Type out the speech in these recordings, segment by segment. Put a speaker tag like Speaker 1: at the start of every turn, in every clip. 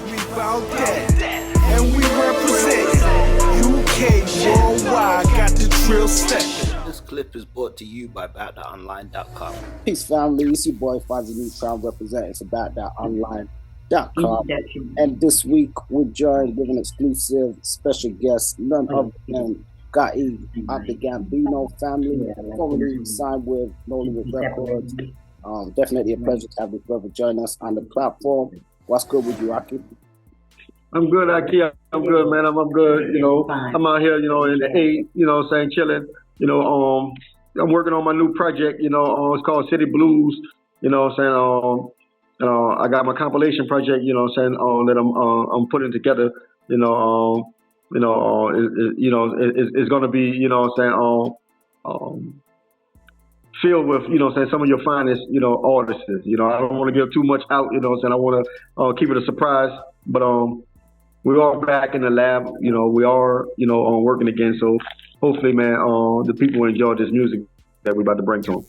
Speaker 1: we Bout Dat, and we represent UK worldwide, got the drill stepping.
Speaker 2: This clip is brought to you by BoutDatOnline.com.
Speaker 3: Peace, family. It's your boy FONZi NeuTRON representing for BoutDatOnline.com. And this week we're joined with an exclusive special guest, none other than Gotti of the Gambino Family, formerly signed with Nollywood Records. Definitely a pleasure to have this brother join us on the platform. What's good with you, Aki?
Speaker 4: I'm good, Aki. I'm good, man. I'm good. You know, I'm out here, you know, in the A, you know, saying chilling. You know, I'm working on my new project. You know, it's called City Blues. You know, saying I got my compilation project. You know, saying that I'm putting together. You know, it's gonna be, you know, saying filled with, you know, saying some of your finest, you know, artists. You know, I don't want to give too much out. You know, saying I want to keep it a surprise. But we are back in the lab. You know, we are, you know, working again. So hopefully, man, the people enjoy this music that we're about to bring to them.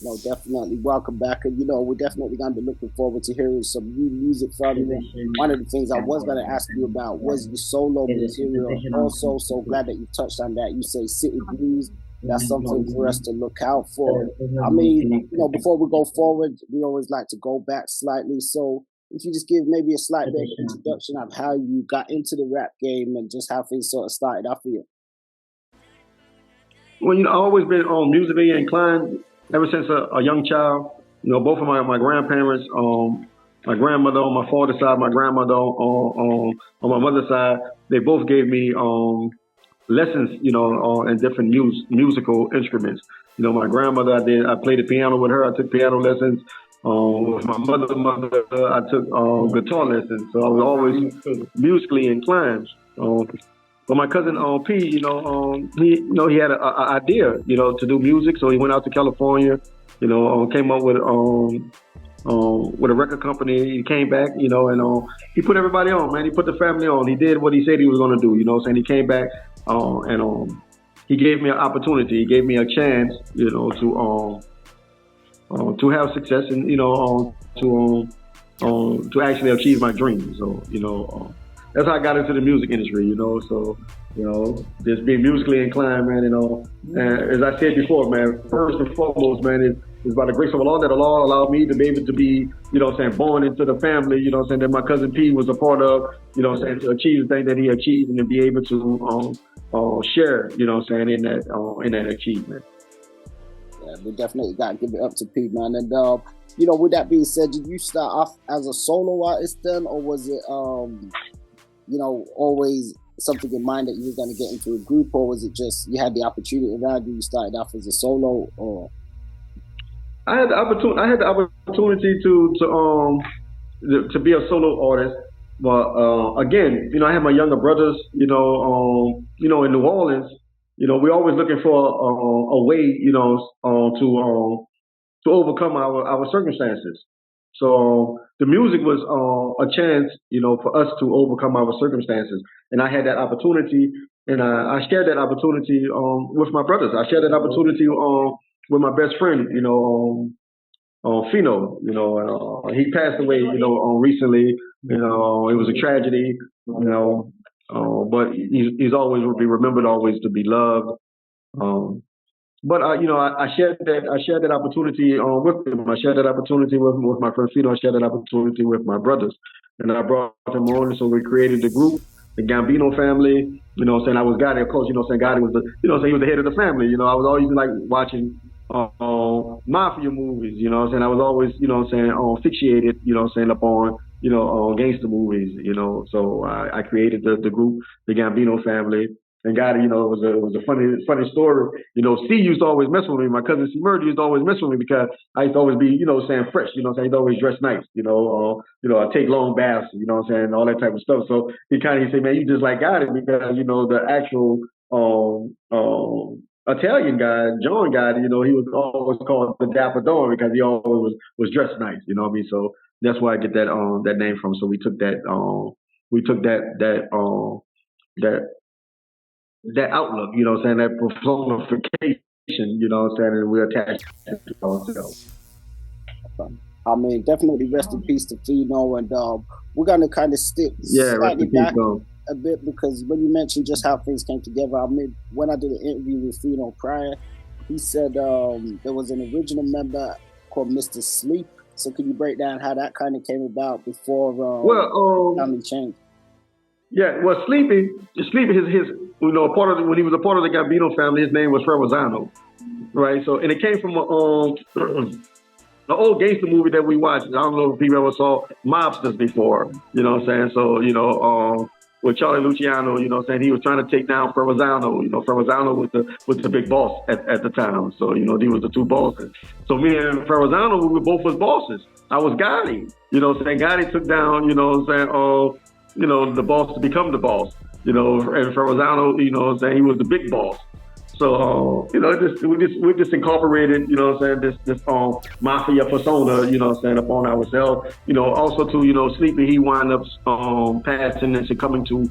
Speaker 3: No, definitely. Welcome back. And, you know, we're definitely going to be looking forward to hearing some new music from you. One of the things I was going to ask you about was your solo material also. So glad that you touched on that. You say City Blues. That's something for us to look out for. I mean, you know, before we go forward, we always like to go back slightly. So if you just give maybe a slight bit of introduction of how you got into the rap game and just how things sort of started off for you.
Speaker 4: Well, you know, I've always been musically inclined ever since a young child. You know, both of my grandparents, my grandmother on my father's side, my grandmother on my mother's side, they both gave me lessons, you know, in different musical instruments. You know, my grandmother, I played the piano with her. I took piano lessons. With my mother, I took guitar lessons. So I was always musically inclined. But my cousin P, you know, he had an idea, you know, to do music. So he went out to California, you know, came up with a record company. He came back, you know, and he put everybody on, man. He put the family on. He did what he said he was going to do, you know. Saying he came back and he gave me an opportunity. He gave me a chance, you know, to have success and, you know, to actually achieve my dreams. So, you know, that's how I got into the music industry, you know. So, you know, just being musically inclined, man, you know. And as I said before, man, first and foremost, man, it's by the grace of Allah that Allah allowed me to be able to be, you know, saying, born into the family, you know, saying that my cousin P was a part of, you know, saying, to achieve the thing that he achieved and to be able to share, you know, saying in that achievement.
Speaker 3: Yeah, we definitely got to give it up to P, man. And you know, with that being said, did you start off as a solo artist then, or was it you know, always something in mind that you were going to get into a group, or was it just you had the opportunity around you, you started off as a solo? Or
Speaker 4: I had the opportunity to be a solo artist, but again, you know, I had my younger brothers, you know, in New Orleans, you know, we're always looking for a way, you know, to overcome our circumstances. So the music was a chance, you know, for us to overcome our circumstances. And I had that opportunity, and I shared that opportunity with my brothers. I shared that opportunity with my best friend, you know, Fino. You know, he passed away, you know, recently. You know, it was a tragedy, you know, but he's always will be remembered, always to be loved. But you know, I shared that opportunity with him. I shared that opportunity with my friend Fino. I shared that opportunity with my brothers, and I brought them on. And so we created the group, the Gambino Family. You know, saying I was Gotti, of course. You know, saying Gotti was he was the head of the family. You know, I was always like watching mafia movies. You know, saying I was always, you know, saying fixated. You know, saying upon, you know, gangster movies. You know, so I created the group, the Gambino Family. And Gotti, you know, it was a funny story. You know, C used to always mess with me. My cousin C Murder used to always mess with me because I used to always be, you know, saying fresh. You know, saying he'd always dress nice. You know, I take long baths. You know, saying all that type of stuff. So he said, man, you just like Gotti because, you know, the actual Italian guy, John Gotti, you know, he was always called the Dapper Don because he always was dressed nice. You know what I mean? So that's where I get that name from. So we took that that outlook, you know what I'm saying, that personification, you know what I'm saying, and we attach it to ourselves.
Speaker 3: I mean, definitely rest in peace to Fino, and we're gonna kind of stick slightly back a bit, because when you mentioned just how things came together, I mean, when I did an interview with Fino prior, he said there was an original member called Mr. Sleep. So can you break down how that kind of came about before family changed?
Speaker 4: Yeah, well, Sleepy, his you know, when he was a part of the Gambino family, his name was FONZi, right? So, and it came from an old gangster movie that we watched. I don't know if people ever saw Mobsters before, you know what I'm saying? So, you know, with Charlie Luciano, you know what I'm saying, he was trying to take down Ferrazano. You know, Ferrazano was the big boss at the time. So, you know, these was the two bosses. So me and Ferrazano, we both was bosses. I was Gotti. You know what I'm saying? Gotti took down, you know what I'm saying, you know, the boss to become the boss. You know, and Ferrazano, you know what I'm saying, he was the big boss. So, you know, we just incorporated, you know what I'm saying, this mafia persona, you know what I'm saying, upon ourselves. You know, also too, you know, Sleepy, he wound up passing and succumbing to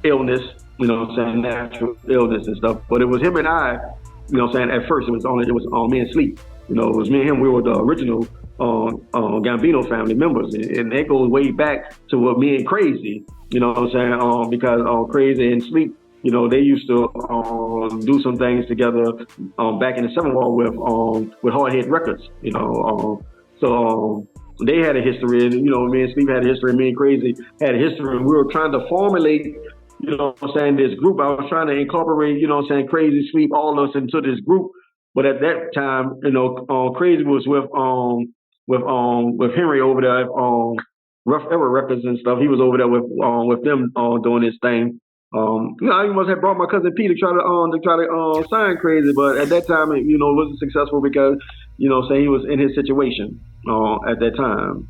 Speaker 4: illness, you know what I'm saying, natural illness and stuff. But it was him and I, you know what I'm saying, at first it was me and Sleep. You know, it was me and him, we were the original Gambino family members. And that goes way back to me and Crazy, you know what I'm saying, because Crazy and Sleep, you know, they used to do some things together back in the 7th Ward with Hard Hit Records, you know. So they had a history, and, you know, me and Steve had a history, me and Crazy had a history, and we were trying to formulate, you know what I'm saying, this group. I was trying to incorporate, you know what I'm saying, Crazy, Sleep, all of us into this group. But at that time, you know, Crazy was with Henry over there at Rough Era Records and stuff. He was over there with them doing his thing. You know, I must have brought my cousin P to try to sign Crazy, but at that time, you know, it wasn't successful because, you know, say he was in his situation at that time.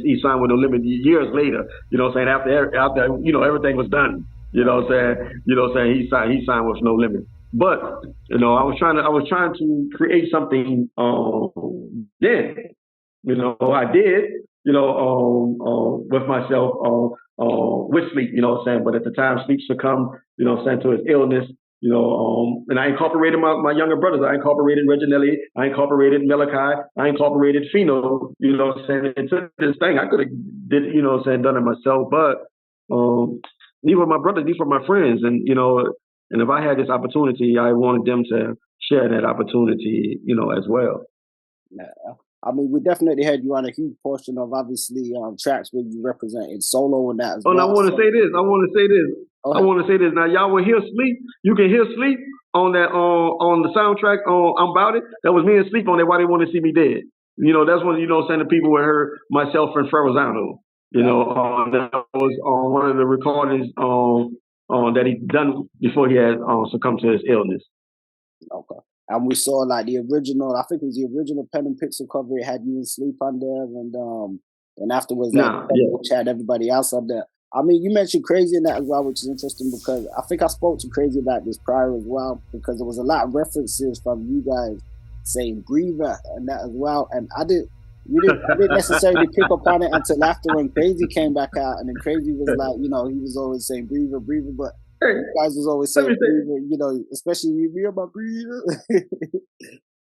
Speaker 4: He signed with No Limit years later. You know, saying after you know, everything was done. You know, saying he signed with No Limit. But, you know, I was trying to create something then. You know, I did. You know, with myself. With Sleep, you know what I'm saying? But at the time, Sleep succumbed, you know what I'm saying, to his illness, you know, and I incorporated my younger brothers. I incorporated Reginelli, I incorporated Malachi, I incorporated Fino, you know what I'm saying, into this thing. I could have you know what I'm saying, done it myself, but these were my brothers, these were my friends, and, you know, and if I had this opportunity, I wanted them to share that opportunity, you know, as well.
Speaker 3: Yeah. I mean, we definitely had you on a huge portion of, obviously, tracks where you represented solo and that as well.
Speaker 4: And I want to say this. Now, y'all will hear Sleep. You can hear Sleep on that on the soundtrack on Bout It. That was me and Sleep on there. Why they want to see me dead? You know, that's when, you know, saying the people would heard myself and Ferrazano. You know, that was on one of the recordings that he done before he had succumbed to his illness.
Speaker 3: Okay. And we saw like the original, I think it was the original Pen and Pixel cover. It had you and Sleep on there, and afterwards had everybody else on there. I mean, you mentioned Crazy in that as well, which is interesting because I think I spoke to Crazy about this prior as well, because there was a lot of references from you guys saying Breather and that as well. And I didn't necessarily pick up on it until after when Crazy came back out, and then Crazy was like, you know, he was always saying Breather, but you guys was always saying Breather, you know, especially you about Breather.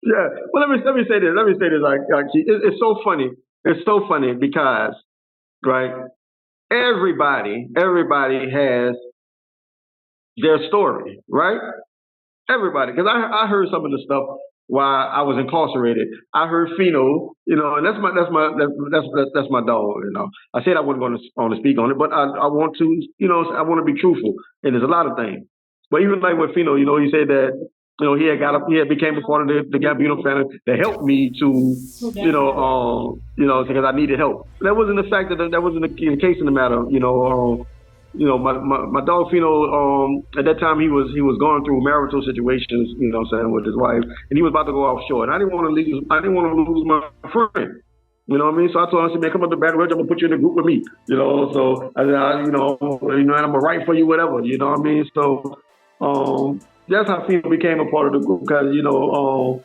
Speaker 4: Yeah. Well, let me say this. Like it's so funny. It's so funny because, right, everybody has their story, right? Everybody, because I heard some of the stuff while I was incarcerated. I heard Fino, you know, and that's my dog, you know. I said I wasn't going to speak on it, but I want to, you know, I want to be truthful, and there's a lot of things. But even like with Fino, you know, he said that, you know, he became a part of the Gambino family that helped me to, you know, because I needed help. That wasn't the fact that wasn't the case in the matter, you know. You know, my dog Fino, at that time he was going through marital situations, you know what I'm saying, with his wife, and he was about to go offshore, and I didn't want to lose my friend. You know what I mean? So I told him, I said, man, come up to Baton Rouge, I'm gonna put you in a group with me. You know, so I said, you know, and I'm gonna write for you, whatever. You know what I mean? So that's how Fino became a part of the group, because, you know,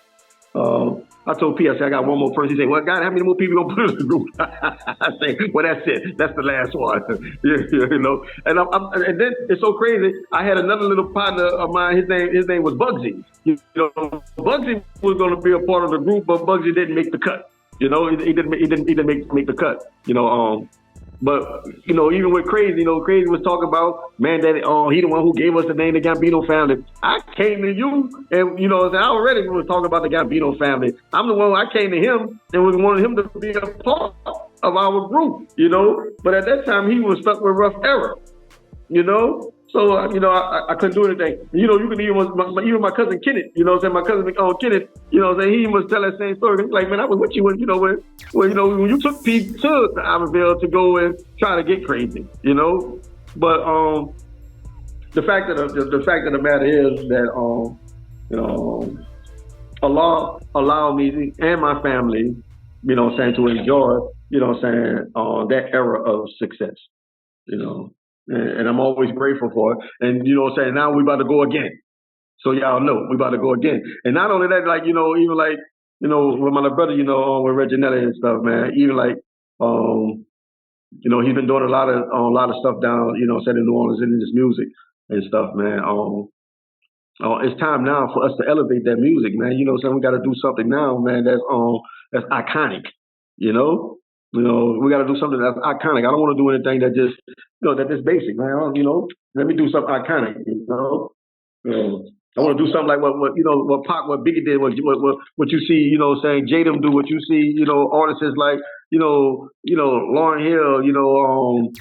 Speaker 4: I told P, I said, I got one more person. He said, well, God, how many more people you gonna put in the group? I say, well, that's it. That's the last one. You know. And then it's so crazy. I had another little partner of mine. His name was Bugsy. You know, Bugsy was gonna be a part of the group, but Bugsy didn't make the cut. You know, he didn't make the cut. You know, but you know, even with Crazy, you know, Crazy was talking about, man, that he the one who gave us the name, the Gambino Family. I came to you, and you know, I already was talking about the Gambino Family. I'm the one. I came to him and we wanted him to be a part of our group, you know. But at that time, he was stuck with Rough Era, you know. So you know, I couldn't do anything. You know, you can even my cousin Kenneth, you know, what I'm saying, my cousin Kenneth, you know, what I'm saying, he must tell that same story. He's like, man, I was with you when, you know, when you know, when you took Pete to Iberville to go and try to get Crazy, you know. But the fact of the matter is that you know, Allah allowed me and my family, you know, what I'm saying, to enjoy, you know, what I'm saying, that era of success, you know. And I'm always grateful for it. And you know what I'm saying, now we about to go again. So y'all know we about to go again. And not only that, like, you know, even like, you know, with my little brother, you know, with Reginella and stuff, man, even like you know, he's been doing a lot of stuff down, you know, in New Orleans in his music and stuff, man. It's time now for us to elevate that music, man. You know what I'm saying? We gotta do something now, man, that's iconic, you know? You know, we got to do something that's iconic. I don't want to do anything that just, you know, that is basic, man. You know, let me do something iconic. You know, I want to do something like what you know, what Pac, what Biggie did, what you see, you know, saying Jadam do, what you see, you know, artists like, you know, Lauryn Hill, you know,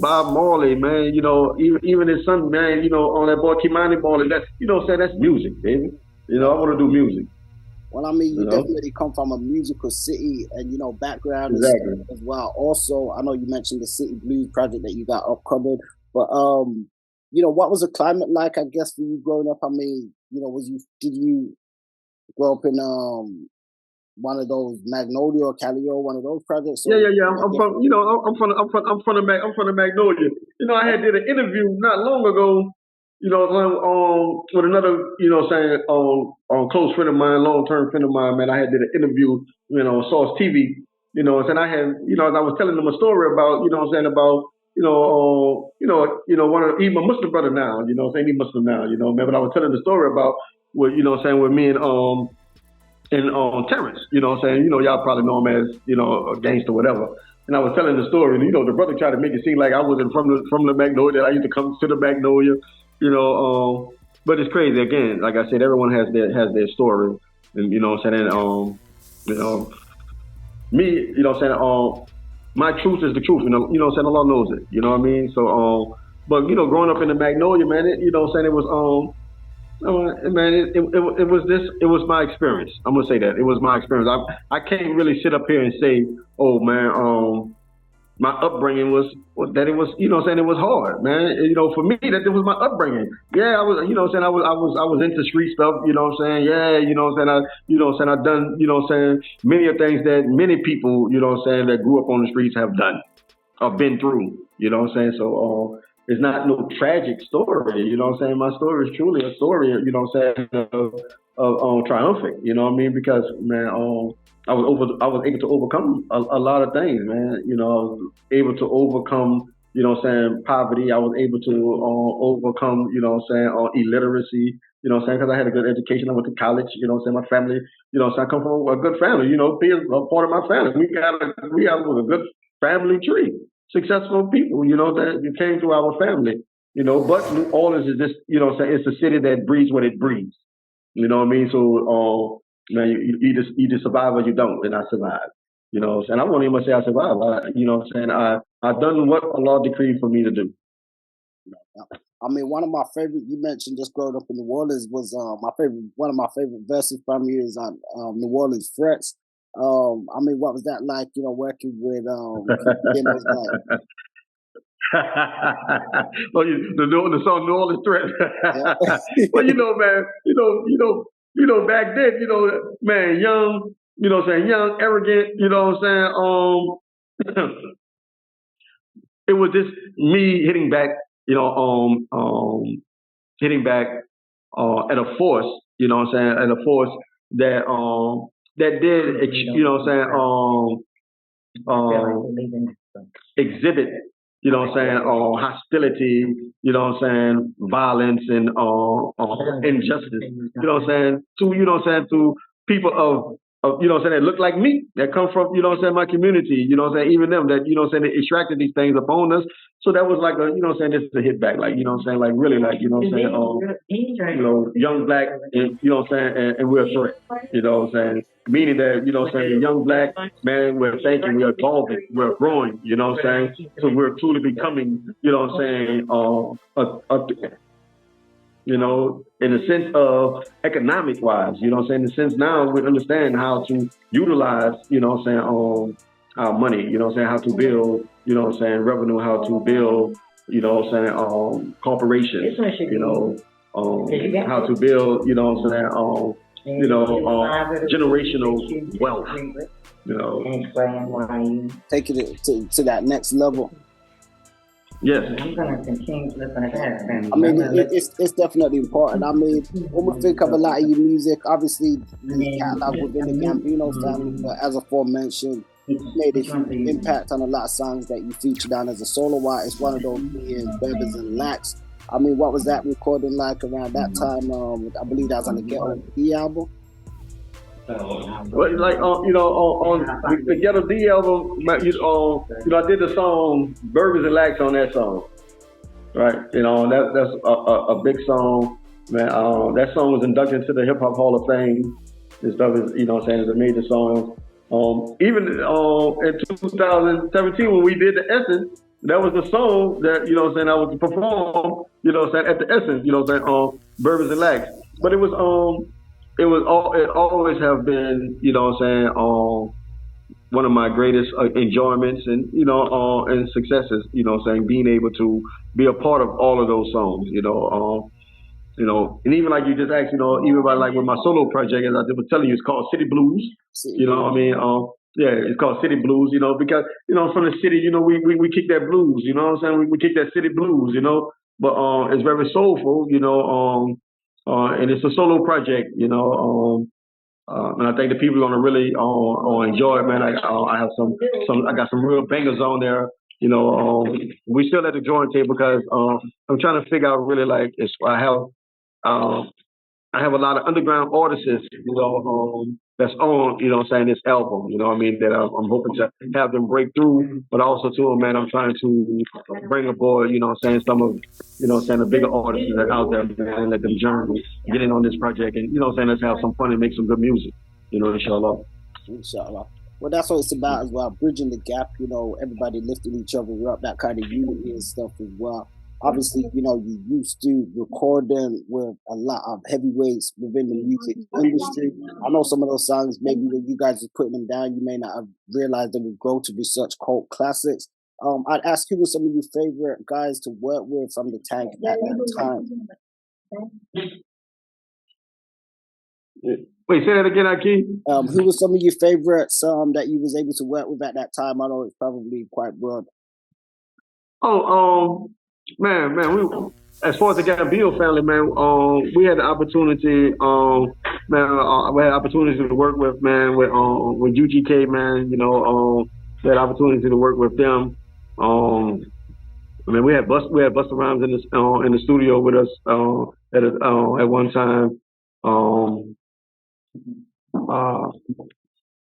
Speaker 4: Bob Marley, man, you know, even his son, man, you know, on that boy Kimani Marley. That's, you know, saying that's music, baby. You know, I want to do music.
Speaker 3: Well, I mean, you definitely come from a musical city and, you know, background
Speaker 4: exactly.
Speaker 3: as well. Also, I know you mentioned the City Blues project that you got upcoming, but, you know, what was the climate like, I guess, for you growing up? I mean, you know, did you grow up in one of those Magnolia or Calio, one of those projects?
Speaker 4: Yeah. I'm from, you know, I'm from the Magnolia. You know, I had did an interview not long ago, you know, with another, you know, saying, close friend of mine, long-term friend of mine, man. I had did an interview, you know, Source TV, you know, and I had, you know, I was telling them a story about, you know, saying about, one of, he's my Muslim brother now, you know, saying he's Muslim now, you know, man. But I was telling the story about what, you know, saying with me and Terrence, you know, saying, you know, y'all probably know him as, you know, a gangster, whatever. And I was telling the story, and you know, the brother tried to make it seem like I wasn't from the Magnolia, that I used to come to the Magnolia. You know, but it's crazy. Again, like I said, everyone has their story, and you know what I'm saying. You know, me, you know what I'm saying. My truth is the truth. You know what I'm saying. Allah knows it. You know what I mean. So, but you know, growing up in the Magnolia, man, you know what I'm saying, it was man, it was this. It was my experience. I'm gonna say that it was my experience. I can't really sit up here and say, oh man, my upbringing was that it was, you know what I'm saying, it was hard, man. You know, for me, that it was my upbringing. Yeah, I was, you know what I'm saying, I was into street stuff, you know what I'm saying. Yeah, you know what I'm saying, I've done, you know what I'm saying, many of things that many people, you know what I'm saying, that grew up on the streets have done or been through, you know what I'm saying. So it's not no tragic story, you know what I'm saying. My story is truly a story, you know what I'm saying, of triumphant, you know what I mean, because man, I was able to overcome a lot of things, man. You know, I was able to overcome, you know what I'm saying, poverty. I was able to overcome, you know what I'm saying, illiteracy, you know what I'm saying, because I had a good education. I went to college, you know what I'm saying, my family, you know what I'm saying, I come from a good family, you know, being a part of my family. We have a good family tree, successful people, you know, that came through our family, you know, but New Orleans is just, you know what I'm saying, it's a city that breathes what it breathes. You know what I mean? So, man, you either survive or you don't, and I survived. You know, and I won't even say I survived. You know what I'm saying? I've done what Allah decreed for me to do.
Speaker 3: I mean, one of my favorite, you mentioned just growing up in New Orleans, was one of my favorite verses from you is on New Orleans Frets. I mean, what was that like, you know, working with Dino's guy?
Speaker 4: Well, the song New Orleans Threat. Well, you know, man, you know, back then, you know, man, young, you know what I'm saying, young, arrogant, you know what I'm saying. It was just me hitting back, you know, at a force, you know what I'm saying, at a force that did, you know what I'm saying, exhibit, you know what I'm saying, hostility, you know what I'm saying, violence and injustice, you know what I'm saying, to people of you know what I'm saying, that look like me, that come from, you know what I'm saying, my community, you know what I'm saying, even them that, you know what I'm saying, they extracted these things upon us. So that was like a, you know what I'm saying, this is a hit back, like, you know what I'm saying, like really like, you know what I'm saying, you know, young black, and, you know what I'm saying, and we're a threat, you know what I'm saying, meaning that, you know what I'm saying, young black, man, we're thinking, we're evolving, we're growing, you know what I'm saying, so we're truly becoming, you know what I'm saying, you know, in the sense of economic wise, you know what I'm saying? In the sense now we understand how to utilize, you know what I'm saying, our money, you know what I'm saying, how to build, you know what I'm saying, revenue, how to build, you know what I'm saying, corporations, you know, how to build, you know what I'm saying, generational wealth, you know.
Speaker 3: Taking it to that next level.
Speaker 4: Yes.
Speaker 5: I'm gonna continue flipping it.
Speaker 3: I mean, it's definitely important. I mean, when we think of a lot of your music, obviously the catalog within the Gambino family, but as aforementioned, you made a huge impact on a lot of songs that you featured on as a solo artist. One of those being Bevers and Lax. I mean, what was that recording like around that time? I believe that was on the Ghetto D album.
Speaker 4: Well, like you know, on the Ghetto D album, you know, I did the song "Burgers and Lax" on that song, right? You know, that's a big song, man. That song was inducted into the Hip Hop Hall of Fame. This stuff is, you know, what I'm saying, it's a major song. Even in 2017 when we did the Essence, that was the song that, you know, what I'm saying, I was perform, you know, what I'm saying, at the Essence, you know, what I'm saying, "Burgers and Lax." But it always have been, you know what I'm saying, one of my greatest enjoyments and, you know, and successes, you know what I'm saying, being able to be a part of all of those songs, you know, and even like you just asked, you know, even by like with my solo project, as I was telling you, it's called City Blues, you know what I mean, yeah, it's called City Blues, you know, because, you know, from the city, you know, we kick that blues, you know what I'm saying, we kick that city blues, you know, but it's very soulful, you know, and it's a solo project, you know, and I think the people are gonna really enjoy it, man. I have I got some real bangers on there. You know, we still at the drawing table because I'm trying to figure out really like I have a lot of underground artists, you know, that's on, you know what I'm saying, this album, you know what I mean, that I'm hoping to have them break through, but also too, man, I'm trying to bring aboard, you know what I'm saying, some of, you know what I'm saying, the bigger artists that are out there, man, and let them journey, get in on this project, and, you know what I'm saying, let's have some fun and make some good music, you know, inshallah.
Speaker 3: Inshallah. Well, that's what it's about as well, bridging the gap, you know, everybody lifting each other up, that kind of unity and stuff as well. Obviously, you know, you used to record them with a lot of heavyweights within the music industry. I know some of those songs, maybe when you guys are putting them down, you may not have realized they would grow to be such cult classics. I'd ask you who some of your favorite guys to work with from the tank at that time.
Speaker 4: Wait, say that again, Akeem.
Speaker 3: Who were some of your favorites that you was able to work with at that time? I know it's probably quite broad.
Speaker 4: Man, as far as the Gambino family, man, we had the opportunity, we had opportunities to work with, man, with UGK, man, you know, we had opportunity to work with them. I mean, we had Busta Rhymes in the studio with us at one time.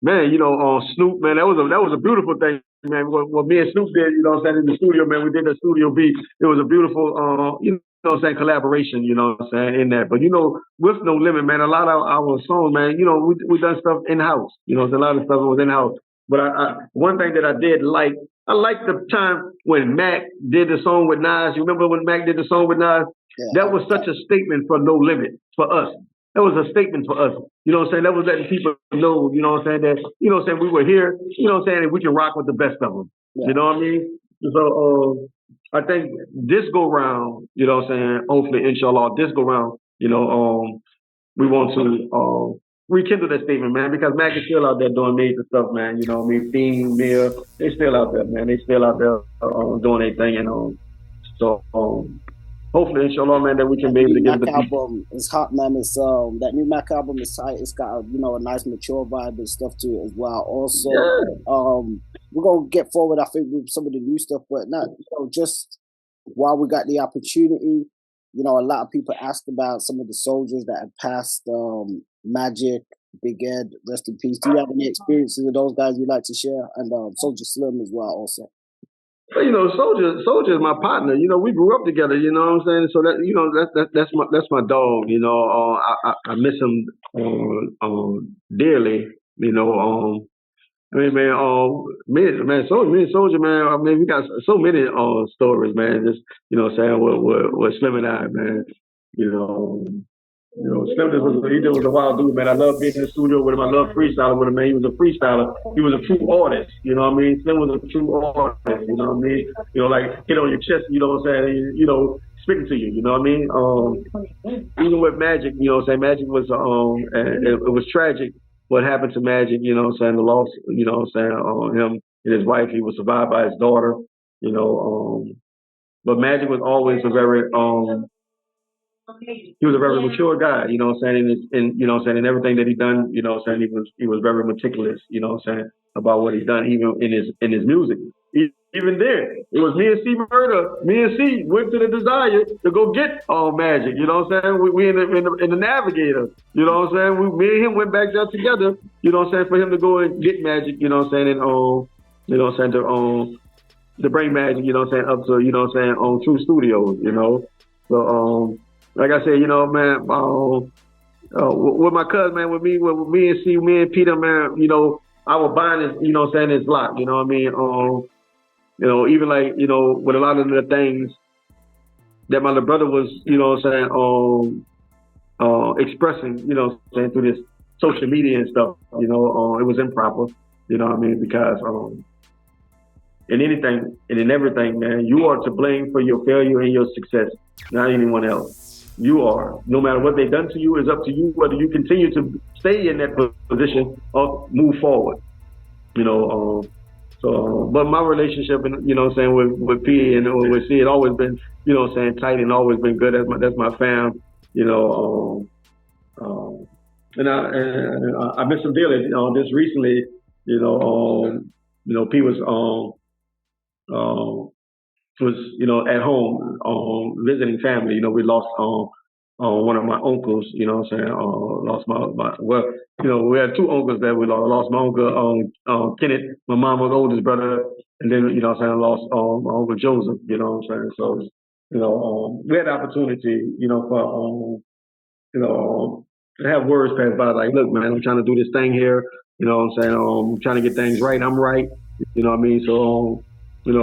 Speaker 4: Man, you know, Snoop, man, that was a beautiful thing, man. What me and Snoop did, you know what I'm saying, in the studio, man, we did the studio beat. It was a beautiful, you know what I'm saying, collaboration, you know what I'm saying, in that. But, you know, with No Limit, man, a lot of our songs, man, you know, we done stuff in-house. You know, a lot of stuff was in-house. But one thing that I did like, I liked the time when Mac did the song with Nas. You remember when Mac did the song with Nas? Yeah. That was such a statement for No Limit, for us. That was a statement for us. You know what I'm saying? That was letting people know, you know what I'm saying, that, you know what I'm saying, we were here, you know what I'm saying, and we can rock with the best of them. Yeah. You know what I mean? So I think this go round, you know what I'm saying, hopefully, inshallah, this go round, you know, we want to rekindle that statement, man, because Mac is still out there doing major stuff, man. You know what I mean? Theme, Mill, they still out there, man. They still out there doing their thing, and so hopefully, inshallah, man, that we can be able to get the
Speaker 3: album is hot, man. It's that new Mac album is tight. It's got, you know, a nice mature vibe and stuff to it as well. Also, we're gonna get forward, I think, with some of the new stuff, but not, you know, just while we got the opportunity, you know, a lot of people asked about some of the soldiers that have passed, Magic, Big Ed, rest in peace. Do you have any experiences with those guys you'd like to share? And Soulja Slim as well, also.
Speaker 4: Well, Soulja is my partner. We grew up together. You know what I'm saying? So that's my dog. I miss him dearly. I mean, man, me and Soulja, man. I mean, we got so many stories, man. Just what I'm saying, with Slim and I, man. Slim was a wild dude, man. I love being in the studio with him. I love freestyling with him, man. He was a freestyler. He was a true artist. You know what I mean? Slim was a true artist. You know what I mean? Like hit on your chest. You know what I'm saying? Speaking to you. You know what I mean? Even with Magic, Magic was it was tragic what happened to Magic. You know what I'm saying? The loss. You know what I'm saying? Him and his wife. He was survived by his daughter. But Magic was always a very he was a very mature guy, you know what I'm saying, in everything that he done, you know what I'm saying, he was very meticulous, you know what I'm saying, about what he done, even in his music. Even then, it was me and C Murder, me and C went to the Desire to go get Magic, you know what I'm saying? We in the Navigator, you know what I'm saying? Me and him went back there together, you know what I'm saying, for him to go and get Magic, you know what I'm saying, and you know what I'm saying, to bring Magic, you know what I'm saying, up to, you know what I'm saying, on True Studios, you know. So like I said, man, with my cousin, man, with me and C, me and Peter, man, our bond is, you know what I'm saying, is locked, you know what I mean? Even like, with a lot of the things that my little brother was, you know what I'm saying, expressing, you know what I'm saying, through this social media and stuff, it was improper, you know what I mean? Because in anything and in everything, man, you are to blame for your failure and your success, not anyone else. You are. No matter what they've done to you, it's up to you whether you continue to stay in that position or move forward. But my relationship, you know what I'm saying, with P and with C, it always been, you know what I'm saying, tight and always been good. That's my fam, and I miss him dearly. Just recently, P was at home visiting family. We lost one of my uncles, you know what I'm saying, lost we had two uncles that we lost. I lost my uncle Kenneth, my mama's oldest brother, and then, you know what I'm saying, I lost my uncle Joseph, you know what I'm saying. So, we had the opportunity, for to have words passed by, like, look, man, I'm trying to do this thing here, you know what I'm saying, I'm trying to get things right, I'm right, you know what I mean, so give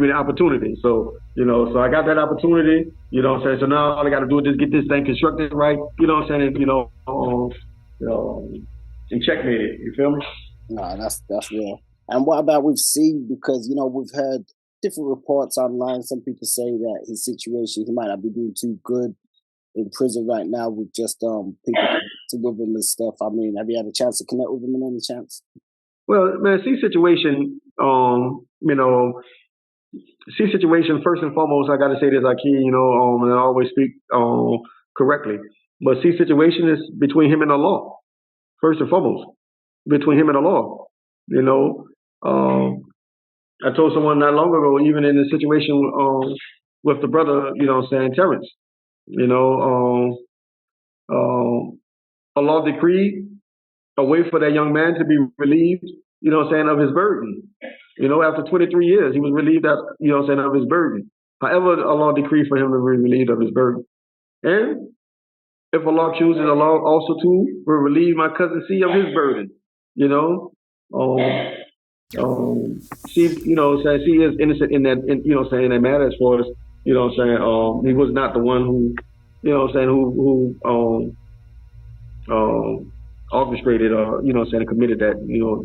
Speaker 4: me the opportunity. So, so I got that opportunity, you know what I'm saying? So now all I got to do is just get this thing constructed right, you know what I'm saying? And checkmate it, you feel me?
Speaker 3: Nah, that's real. And what about with C? Because, we've heard different reports online. Some people say that his situation, he might not be doing too good in prison right now with just people to with him and stuff. I mean, have you had a chance to connect with him in any chance?
Speaker 4: Well, man, C situation, C situation, first and foremost, I got to say this, Akeem, and I always speak correctly. But C situation is between him and the law, first and foremost, between him and the law. I told someone not long ago, even in the situation with the brother, Terrence, a law decreed a way for that young man to be relieved, of his burden. After 23 years, he was relieved of his burden. However, a law decreed for him to be relieved of his burden. And if Allah chooses, Allah also too will relieve my cousin C of his burden. C, C is innocent in that, in that matter as far as, he was not the one who, who orchestrated or, committed that,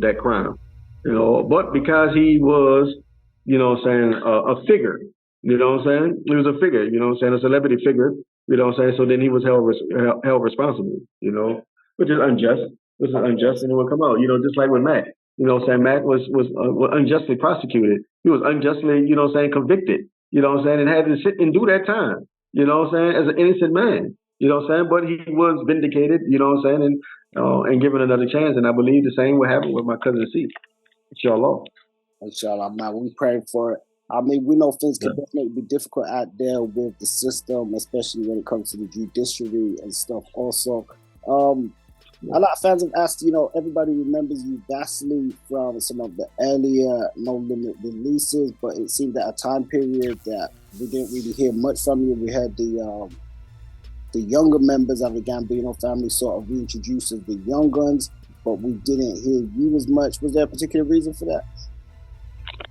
Speaker 4: that crime. But because he was, a figure, he was a figure, a celebrity figure, so then he was held responsible, which is unjust. This is unjust, and it will come out, just like with Mac. Mac was unjustly prosecuted. He was unjustly, convicted, and had to sit and do that time, as an innocent man, but he was vindicated, and given another chance. And I believe the same will happen with my cousin C. Inshallah.
Speaker 3: Inshallah, man. We pray for it. I mean, we know things can definitely be difficult out there with the system, especially when it comes to the judiciary and stuff also. A lot of fans have asked, everybody remembers you vastly from some of the earlier No Limit releases, but it seemed that a time period that we didn't really hear much from you. We heard the younger members of the Gambino family sort of reintroduce as the Young Guns, but we didn't hear you as much. Was there a particular reason for that?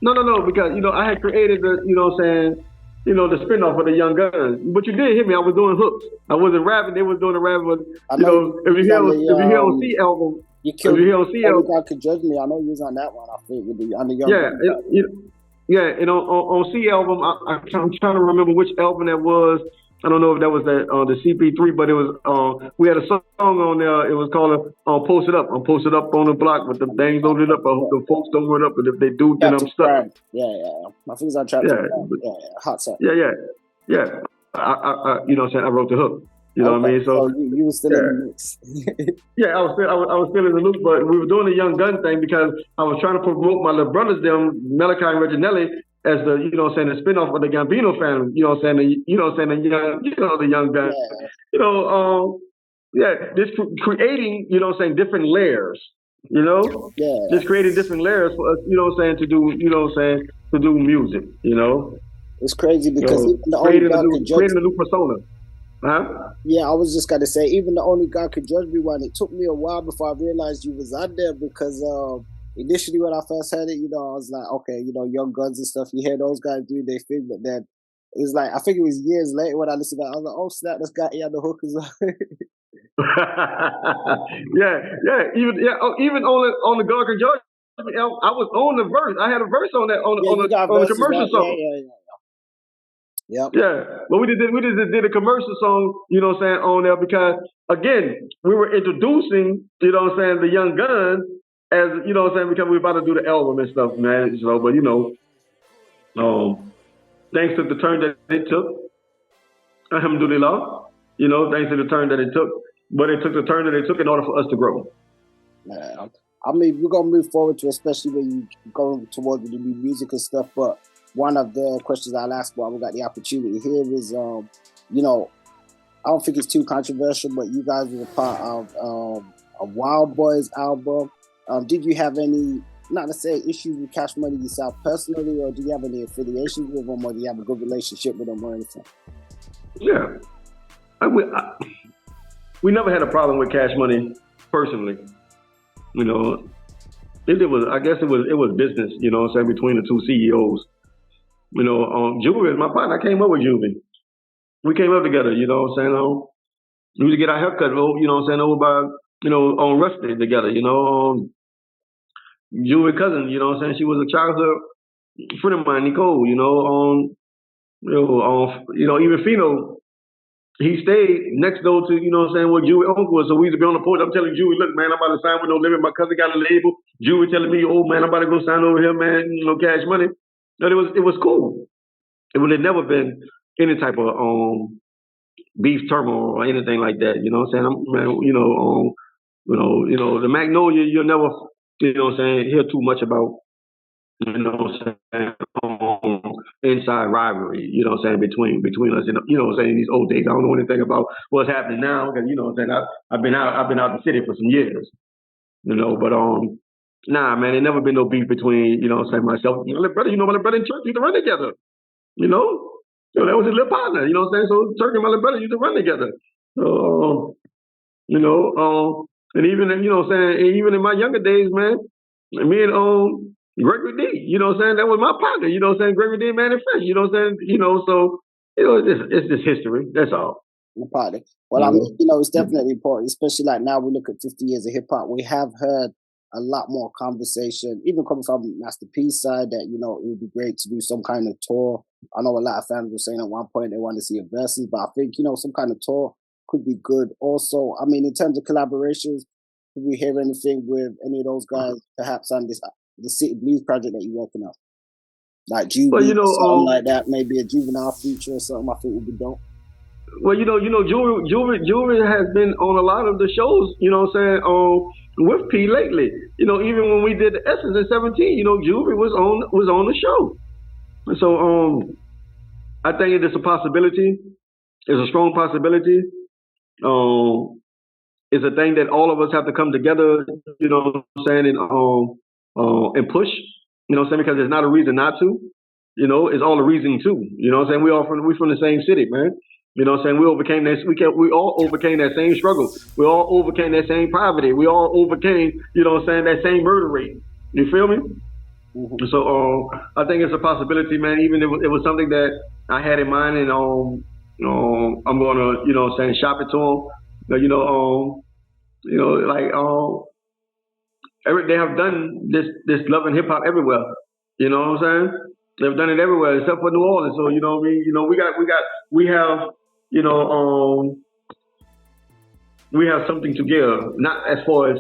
Speaker 4: No, because I had created the the spinoff of the Young Guns. But you did hear me. I was doing hooks. I wasn't rapping. They was doing the rapping. But if you hear on C album,
Speaker 3: if you hear on C album, God Could Judge Me. I know you was on that one. I think on the Young Guns.
Speaker 4: Yeah. And on C album, I'm trying to remember which album that was. I don't know if that was the CP3, but it was we had a song on there. It was called "Post It Up." I'm posted up on the block with the things loaded up. I hope the folks don't run up, but if they do, then I'm stuck.
Speaker 3: Yeah. My fingers on track. Yeah, hot set.
Speaker 4: Yeah. I I wrote the hook. You know what I mean? So
Speaker 3: you were still in the mix.
Speaker 4: Yeah, I was still in the loop, but we were doing the Young Gun thing because I was trying to promote my little brothers, them Malachi and Reginelli, as the the spinoff of the Gambino family. The Young Gun. Just creating different layers. Just creating different layers for us. To do to do music.
Speaker 3: It's crazy because even the
Speaker 4: creating a new persona. Huh?
Speaker 3: Yeah, I was just gonna say, even the Only God Could Judge Me one, it took me a while before I realized you was out there because initially when I first heard it, I was like, okay, Young Guns and stuff, you hear those guys do their thing, but then it was like, I think it was years later when I listened to it, I was like, oh snap, this guy had the hook as well. Even on the God Could Judge Me, I was on the verse. I had a verse on that on the commercial song. Yep.
Speaker 4: Yeah, but we just did a commercial song, on there because again we were introducing, the Young Guns as because we were about to do the album and stuff, man. So, but thanks to the turn that it took, alhamdulillah, thanks to the turn that it took, but it took the turn that it took in order for us to grow.
Speaker 3: Yeah, I mean we're gonna move forward to, especially when you go towards the new music and stuff, but. One of the questions I'll ask while we got the opportunity here is, I don't think it's too controversial, but you guys were a part of a Wild Boys album. Did you have any, not to say issues with Cash Money yourself personally, or do you have any affiliations with them, or do you have a good relationship with them or anything?
Speaker 4: Yeah. We never had a problem with Cash Money personally. It was, I guess it was business, between the two CEOs. Juvie is my partner. I came up with Juvie. We came up together, we used to get our haircut, over by, on Rusty together, Juvie cousin, she was a childhood friend of mine, Nicole, even Fino, he stayed next door to, where Juvie uncle was. So we used to be on the porch. I'm telling Juvie, look, man, I'm about to sign with No Limit. My cousin got a label. Juvie telling me, oh, man, I'm about to go sign over here, man, Cash Money. No, it was cool. It would have never been any type of beef turmoil or anything like that. The Magnolia, you'll never, hear too much about, inside rivalry, between us and these old days. I don't know anything about what's happening now because I've been out the city for some years, but nah, man, there never been no beef between, myself, my brother, my brother in church used to run together, that was his little partner, so Turk and my little brother used to run together. So, and even, even in my younger days, man, me and Gregory D, that was my partner, Gregory D, man, and Fresh, so, it's just history, that's all.
Speaker 3: Partner. Well, I mean, it's definitely important, especially like now we look at 50 years of hip hop. We have heard a lot more conversation, even coming from Master P's side, that, it would be great to do some kind of tour. I know a lot of fans were saying at one point they want to see a versus, but I think, some kind of tour could be good. Also, I mean, in terms of collaborations, did we hear anything with any of those guys, perhaps on the City Blues project that you're working on? Like Juvie, something like that, maybe a Juvenile feature or something, I think would be dope.
Speaker 4: Well, Juvie has been on a lot of the shows, with P lately. Even when we did the Essence in 17, Juvie was on the show. So I think it is a possibility. It's a strong possibility. It's a thing that all of us have to come together, you know what I'm saying, and push, you know what I'm saying, because there's not a reason not to, you know, it's all a reason to, you know what I'm saying. We from the same city, man. You know what I'm saying? We overcame that. We all overcame that same struggle. We all overcame that same poverty. We all overcame, you know what I'm saying, that same murder rate. You feel me?
Speaker 3: Mm-hmm.
Speaker 4: So I think it's a possibility, man. Even it was something that I had in mind, and I'm gonna, you know what I'm saying, shop it to them. But, like they have done this love and hip hop everywhere. You know what I'm saying? They've done it everywhere except for New Orleans. So you know what I mean? You know, we have, you know, we have something to give, not as far as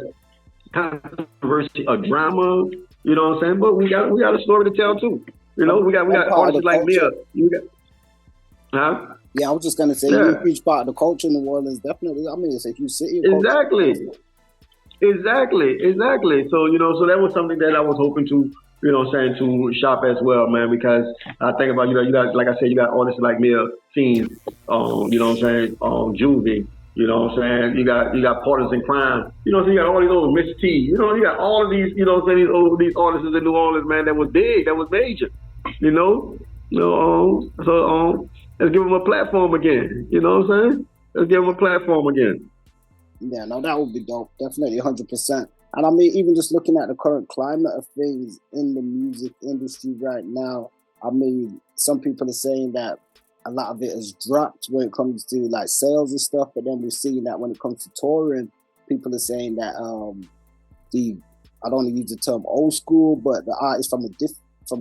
Speaker 4: controversy or drama, you know what I'm saying? But we got a story to tell too. You know, we got artists like Mia.
Speaker 3: Yeah, I was just gonna say, you're a huge part of the culture in New Orleans, definitely. I mean, it's a huge city.
Speaker 4: Exactly. So, you know, so that was something that I was hoping to, you know what I'm saying, to shop as well, man, because I think about, you got, like I said, you got artists like Mia, Fiend, you know what I'm saying, Juvie, you know what I'm saying, you got Partners in Crime, you know, so you got all these old Miss T, you know, you got all of these, you know what I'm saying, these artists in New Orleans, man, that was big, that was major, you know, let's give them a platform again, you know what I'm saying, let's give them a platform again.
Speaker 3: Yeah, no, that would be dope, definitely 100%. And I mean, even just looking at the current climate of things in the music industry right now, I mean, some people are saying that a lot of it has dropped when it comes to like sales and stuff, but then we're seeing that when it comes to touring, people are saying that I don't want to use the term old school, but the artists from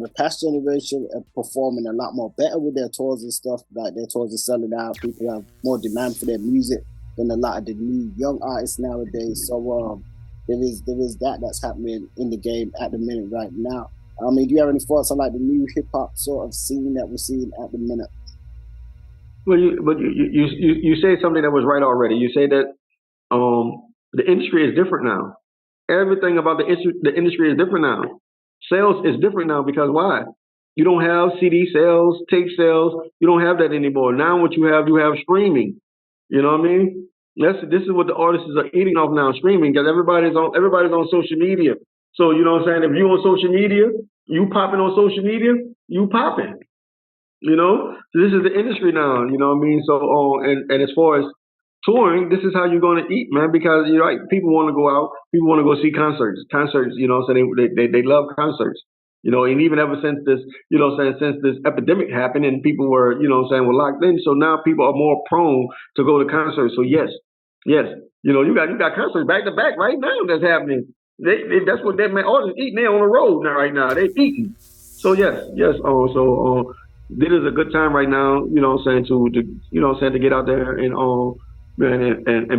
Speaker 3: the past generation are performing a lot more better with their tours and stuff. Like their tours are selling out, people have more demand for their music than a lot of the new young artists nowadays. So there is that's happening in the game at the minute right now. I mean, do you have any thoughts on like the new hip hop sort of scene that we're seeing at the minute?
Speaker 4: Well, you say something that was right already. You say that the industry is different now. Everything about the industry is different now. Sales is different now because why? You don't have CD sales, tape sales. You don't have that anymore. Now what you have streaming. You know what I mean? This is what the artists are eating off now, streaming, because everybody's on social media. So you know what I'm saying? If you on social media, you popping on social media, you popping. You know? So this is the industry now, you know what I mean? So and as far as touring, this is how you're gonna eat, man, because you're right, people wanna go out, people wanna go see concerts. Concerts, you know, so they love concerts. You know, and even ever since this, you know what I'm saying, since this epidemic happened and people were, you know what I'm saying, were locked in, so now people are more prone to go to concerts. So yes. You know, you got concerts back to back right now that's happening. That's what that man artists eating. They're on the road now right now. They eating. So yes. This is a good time right now, you know what I'm saying, to you know what I'm saying, to get out there and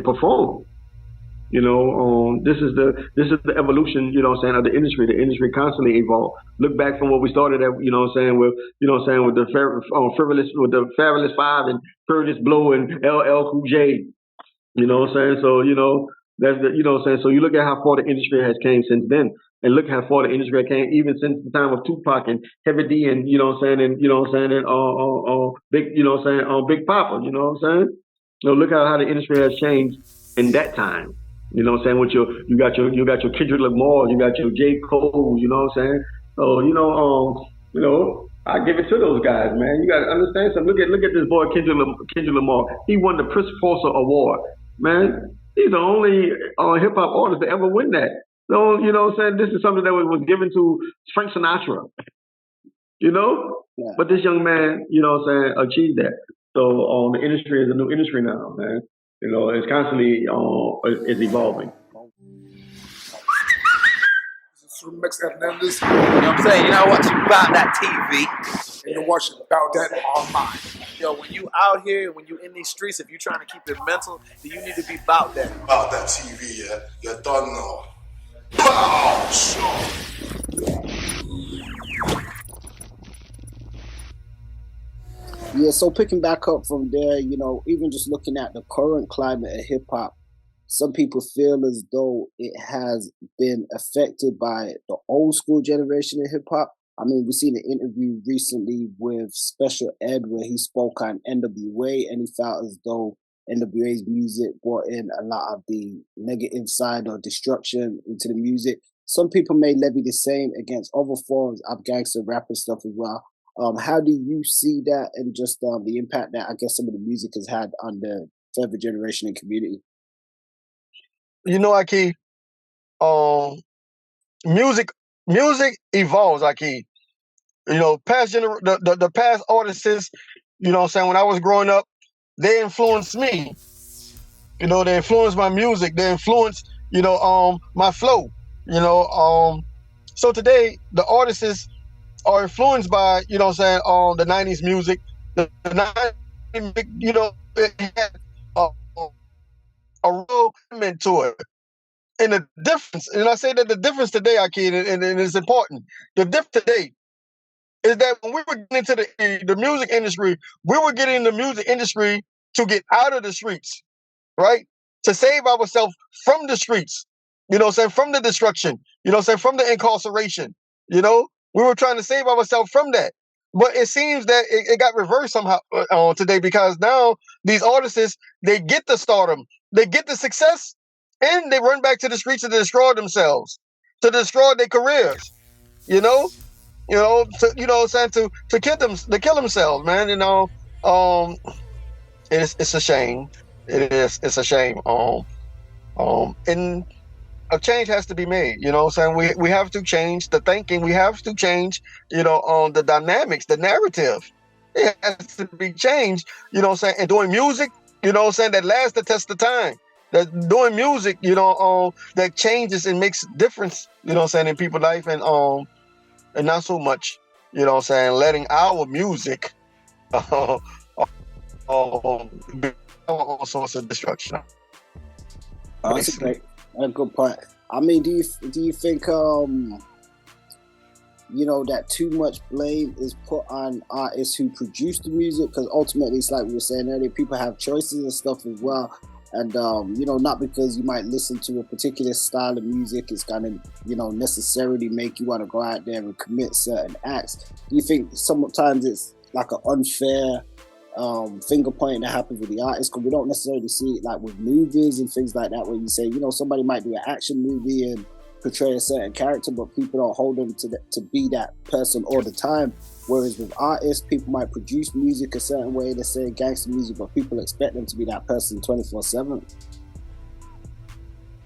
Speaker 4: perform. You know, this is the evolution, you know what I'm saying, of the industry. The industry constantly evolve. Look back from what we started at, you know what I'm saying, with the Fabulous Five and Curtis Blow and LL Cool J. You know what I'm saying? So, you know, that's the, you know what I'm saying? So you look at how far the industry has came since then, and look how far the industry came even since the time of Tupac and Heavy D and, you know what I'm saying, and, you know what I'm saying, and Big, you know what I'm saying, Big Papa, you know what I'm saying? So look at how the industry has changed in that time. You know what I'm saying? With you got your Kendrick Lamar, you got your J. Cole, you know what I'm saying? So, you know, I give it to those guys, man. You got to understand something. Look at this boy Kendrick Lamar. He won the Chris Foster Award, man. He's the only hip hop artist to ever win that. So you know what I'm saying. This is something that was given to Frank Sinatra. You know,
Speaker 3: Yeah.
Speaker 4: But this young man, you know what I'm saying, achieved that. So the industry is a new industry now, man. You know, it's constantly is evolving.
Speaker 1: Max Hernandez.
Speaker 2: You know what I'm saying? You're not watching Bout Dat TV.
Speaker 1: And you're watching Bout Dat Online.
Speaker 2: Yo, when you out here, when you in these streets, if you're trying to keep it mental, then you need to be Bout Dat.
Speaker 6: Bout Dat TV, yeah? You don't know. Pow!
Speaker 3: Yeah, so picking back up from there, you know, even just looking at the current climate of hip hop, some people feel as though it has been affected by the old school generation of hip hop. I mean, we've seen an interview recently with Special Ed where he spoke on NWA and he felt as though NWA's music brought in a lot of the negative side or destruction into the music. Some people may levy the same against other forms of gangster rap and stuff as well. How do you see that, and just the impact that I guess some of the music has had on the further generation and community?
Speaker 7: You know, Aki, music evolves, Aki. You know, the past artists, you know what I'm saying, when I was growing up, they influenced me. You know, they influenced my music, they influenced, you know, my flow. You know, so today the artists are influenced by, you know what I'm saying, the 90s music. The 90s, you know, it had a real element to it. And the difference, and I say that the difference today, Akid, and it's important. The difference today is that when we were getting into the music industry, we were getting in the music industry to get out of the streets, right? To save ourselves from the streets, you know what I'm saying, from the destruction, you know what I'm saying, from the incarceration, you know? We were trying to save ourselves from that. But it seems that it got reversed somehow today, because now these artists, they get the stardom, they get the success, and they run back to the streets to destroy themselves, to destroy their careers, you know, to, you know what I'm saying, to kill themselves, man. You know, it's a shame. It's a shame. And a change has to be made. You know what I'm saying? We have to change the thinking. We have to change, you know, the dynamics, the narrative. It has to be changed, you know what I'm saying? And doing music, you know what I'm saying, that lasts the test of time. That doing music, you know, that changes and makes difference, you know what I'm saying, in people's life, and not so much, you know what I'm saying, letting our music be all sorts of destruction.
Speaker 3: That's a good point. I mean, do you think you know, that too much blame is put on artists who produce the music? Because ultimately, it's like we were saying earlier, people have choices and stuff as well. And, you know, not because you might listen to a particular style of music, it's going to, you know, necessarily make you want to go out there and commit certain acts. Do you think sometimes it's like an unfair finger pointing that happens with the artists? Because we don't necessarily see it like with movies and things like that, where you say, you know, somebody might do an action movie and portray a certain character, but people don't hold them to be that person all the time. Whereas with artists, people might produce music a certain way, let's say gangster music, but people expect them to be that person 24/7.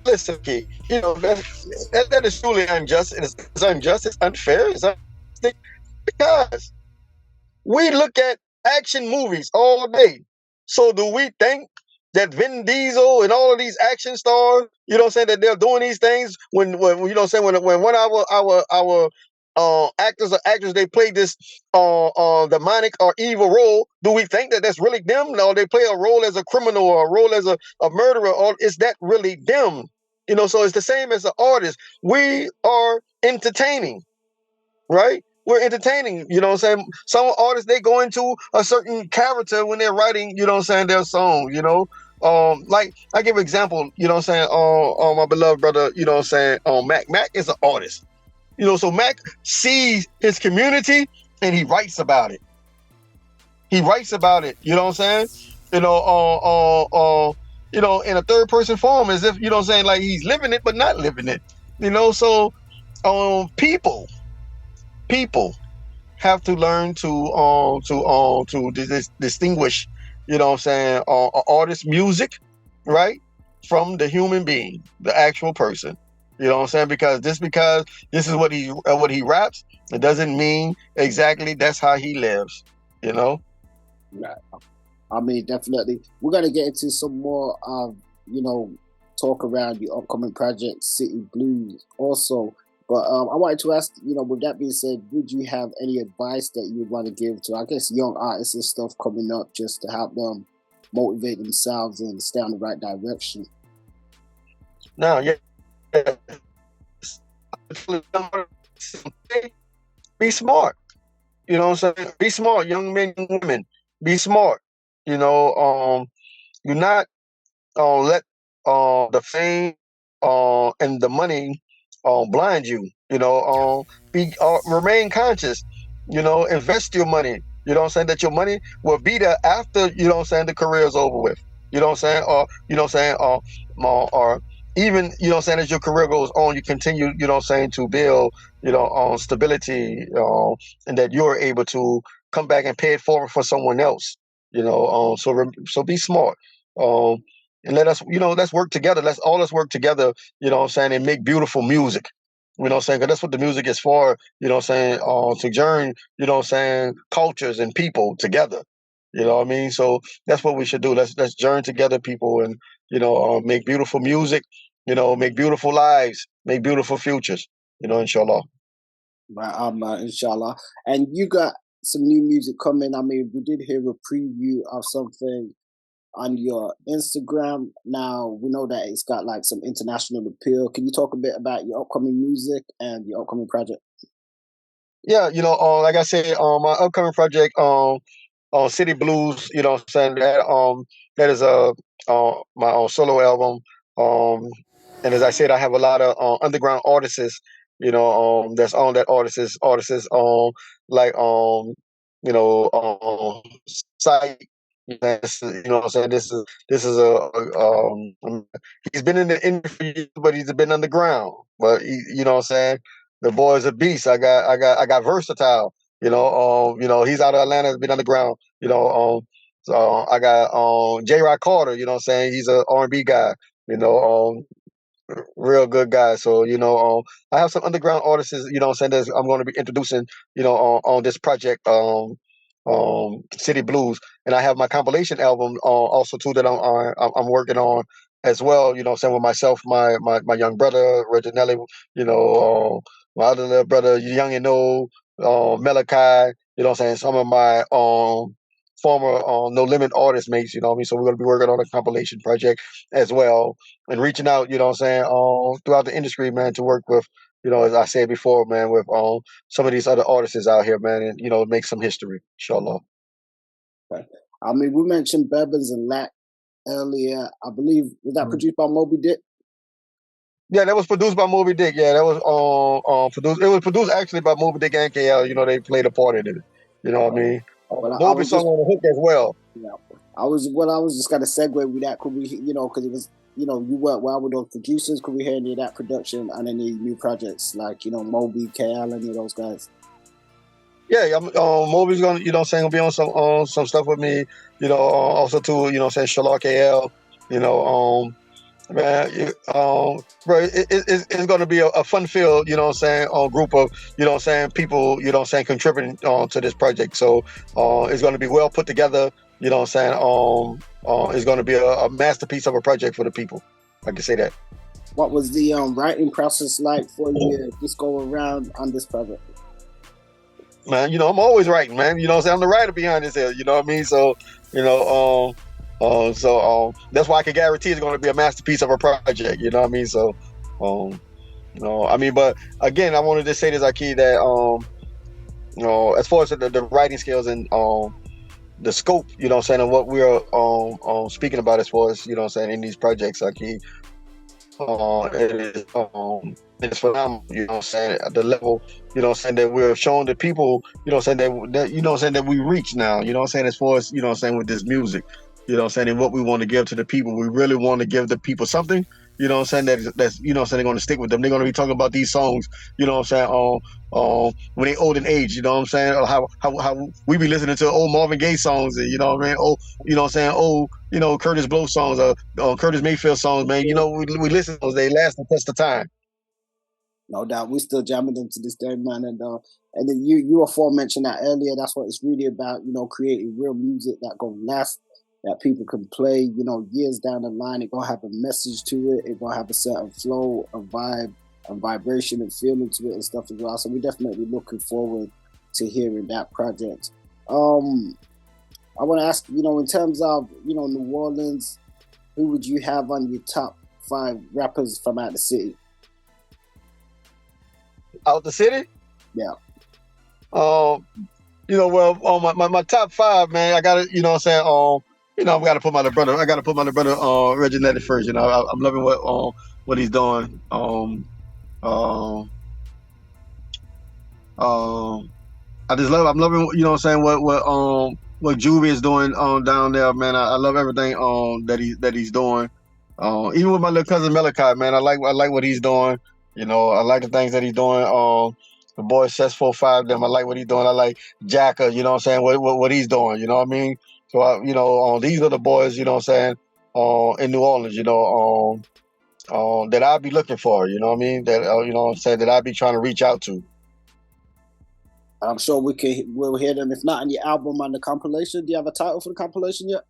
Speaker 7: Listen, Key, you know, that is truly unjust. It's unjust. It's unfair. It's unjust, because we look at action movies all day. So do we think that Vin Diesel and all of these action stars, you know what I'm saying, that they're doing these things when you know what I'm saying, when one of our actors or actors, they play this demonic or evil role, do we think that that's really them? No, they play a role as a criminal or a role as a murderer, or is that really them? You know, so it's the same as an artist. We are entertaining, right? We're entertaining, you know what I'm saying? Some artists, they go into a certain character when they're writing, you know what I'm saying, their song, you know? Like, I give an example, you know what I'm saying, my beloved brother, you know what I'm saying, Mac. Mac is an artist. You know, so Mac sees his community and he writes about it. He writes about it, you know what I'm saying? You know, in a third person form, as if, you know what I'm saying, like he's living it but not living it. You know, so people have to learn to distinguish, you know what I'm saying, artist music, right, from the human being, the actual person. You know what I'm saying? Because this is what he raps, it doesn't mean exactly that's how he lives, you know?
Speaker 3: Right. I mean, definitely. We're going to get into some more, you know, talk around the upcoming project, City Blues, also. But I wanted to ask, you know, with that being said, would you have any advice that you would want to give to, I guess, young artists and stuff coming up, just to help them motivate themselves and stay on the right direction?
Speaker 7: Now, yeah. Be smart. You know what I'm saying? Be smart, young men and women. Be smart. You know, do not let the fame and the money blind you. You know, remain conscious. You know, invest your money. You know what I'm saying? That your money will be there after, you know what I'm saying, the career is over with. You know what I'm saying? Or you know what I'm saying? Or even you know what I'm saying, as your career goes on, you continue, you know what I'm saying, to build, you know, stability, and that you're able to come back and pay it forward for someone else. You know, so be smart. And let us, you know, let's work together. Let's all us work together, you know what I'm saying, and make beautiful music. You know what I'm saying? 'Cause that's what the music is for, you know what I'm saying, to join, you know what I'm saying, cultures and people together. You know what I mean? So that's what we should do. Let's join together, people, and you know, make beautiful music, you know, make beautiful lives, make beautiful futures, you know, inshallah.
Speaker 3: Right, inshallah. And you got some new music coming. I mean, we did hear a preview of something on your Instagram. Now we know that it's got like some international appeal. Can you talk a bit about your upcoming music and your upcoming project?
Speaker 7: Yeah, you know, like I said, my upcoming project, City Blues, you know what I'm saying, that is my solo album. And as I said, I have a lot of underground artists, you know, that's on that artists like you know, site. You know what I'm saying? This is he's been in the industry, but he's been underground. But you know what I'm saying? The boy is a beast. I got versatile. You know, he's out of Atlanta, has been underground. You know, so I got J. Rock Carter. You know what I'm saying? He's a R&B guy. You know, real good guy. So, you know, I have some underground artists, you know what I'm saying, that I'm going to be introducing, you know, on this project, City Blues. And I have my compilation album also too that I'm working on as well, you know what I'm saying, with myself, my young brother, Reginelli, you know, my other little brother, Young and Old, Malachi, you know what I'm saying, some of my former No Limit artist mates, you know what I mean? So we're going to be working on a compilation project as well and reaching out, you know what I'm saying, throughout the industry, man, to work with, you know, as I said before, man, with some of these other artists out here, man, and, you know, make some history, inshallah.
Speaker 3: Okay. I mean, we mentioned Bebbins and Lack earlier. I believe, was that produced by Moby Dick?
Speaker 7: Yeah, that was produced by Moby Dick. Yeah, that was produced. It was produced actually by Moby Dick and KL. You know, they played a part in it. You know what I mean?
Speaker 3: Well,
Speaker 7: Moby sung on the hook as well.
Speaker 3: Yeah, I was just gonna segue with that. Could we, you know, because it was, you know, you work well with those producers. Could we hear any of that production on any new projects like, you know, Moby, KL, any of those guys?
Speaker 7: Yeah, Moby's gonna, you know, what I'm saying, gonna be on some stuff with me. You know, also too, you know, what I'm saying, Shalak KL. You know, man, bro, it's going to be a fun-filled, you know what I'm saying, group of, you know what I'm saying, people, you know what I'm saying, contributing to this project. So it's going to be well put together, you know what I'm saying. It's going to be a masterpiece of a project for the people. I can say that.
Speaker 3: What was the writing process like for you this go around on this project?
Speaker 7: Man, you know, I'm always writing, man. You know what I'm saying? I'm the writer behind this here, you know what I mean? So, you know, that's why I can guarantee it's going to be a masterpiece of a project. You know what I mean? So, you know, I mean, but again, I wanted to say this, Aki, that you know, as far as the writing skills and the scope, you know what I'm saying, and what we're speaking about as far as, you know what I'm saying, in these projects, Aki, it's phenomenal, you know what I'm saying, at the level, you know what I'm saying, that we're showing the people, you know what I'm saying, that you know what I'm saying, that we reach now, you know what I'm saying, as far as, you know what I'm saying, with this music, you know what I'm saying, and what we want to give to the people. We really want to give the people something, you know what I'm saying, that's you know what I'm saying, they're going to stick with them. They're going to be talking about these songs, you know what I'm saying, when they old in age, you know what I'm saying, or how we be listening to old Marvin Gaye songs, and, you know what I mean, oh, you know what I'm saying, oh, you know, Curtis Blow songs, Curtis Mayfield songs, man, you know, we listen to those, they last the test of time.
Speaker 3: No doubt, we still jamming them to this day, man. And then you aforementioned that earlier. That's what it's really about, you know, creating real music that gonna last, that people can play, you know, years down the line. It gonna have a message to it. It gonna have a certain flow, a vibe, a vibration, and feeling to it and stuff as well. So we're definitely looking forward to hearing that project. I want to ask, you know, in terms of, you know, New Orleans, who would you have on your top 5 rappers from out the city?
Speaker 7: Out the city?
Speaker 3: Yeah.
Speaker 7: You know, well, my top 5, man, I gotta, you know what I'm saying, you know, I gotta put my little brother, Reginelli first. You know, I'm loving what he's doing. I'm loving, you know what I'm saying, what Juvie is doing down there, man. I love everything that he's doing. Even with my little cousin Malachi, man, I like what he's doing. You know, I like the things that he's doing. The boy Sess 45, them, I like what he's doing. I like Jacka, you know what I'm saying, what he's doing, you know what I mean? So you know, these are the boys, you know what I'm saying, in New Orleans, you know, that I'll be looking for, you know what I mean? That you know what I'm saying, that I'll be trying to reach out to.
Speaker 3: I'm sure we'll hear them, if not on your album, on the compilation. Do you have a title for the compilation yet?